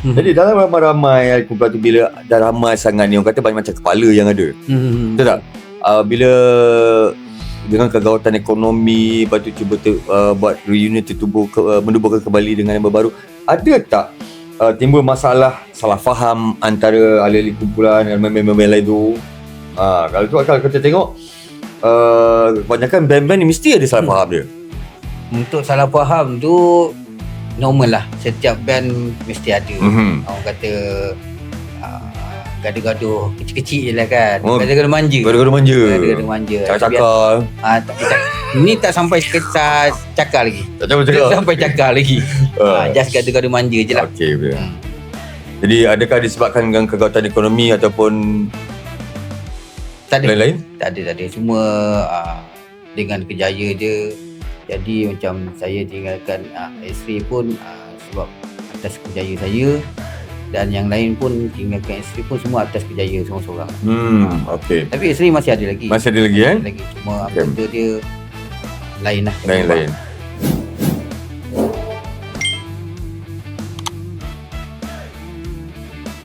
Jadi dalam ramai-ramai kumpulan tu, bila dah ramai sangat ni, orang kata banyak macam kepala yang ada. Betul tak? Bila dengan kegawatan ekonomi, lepas tu cuba buat reunion, menubuhkan kembali dengan yang baru, ada tak timbul masalah salah faham antara ahli-ahli kumpulan dan member-member lain tu? Kalau kita tengok, kebanyakan band-band ni mesti ada salah faham dia. Untuk salah faham tu normal lah, setiap band mesti ada. Orang kata gaduh-gaduh kecil-kecil je lah kan. Gaduh-gaduh manja. Gaduh-gaduh manja. Cakap-cakap. Ni tak sampai sekitar cakap lagi. Tak sampai cakap lagi. Just gaduh-gaduh manja je lah. Okey, betul. Jadi adakah disebabkan dengan kegawatan ekonomi ataupun tak ada. lain-lain? Tak ada. Cuma dengan kerjaya dia. Jadi macam saya tinggalkan X-Ray pun sebab atas kerjaya saya, dan yang lain pun tinggalkan X-Ray pun semua atas kerjaya seorang-seorang. Okey. Tapi X-Ray masih ada lagi. Masih ada lagi Cuma apa dia lain lah. Lain-lain.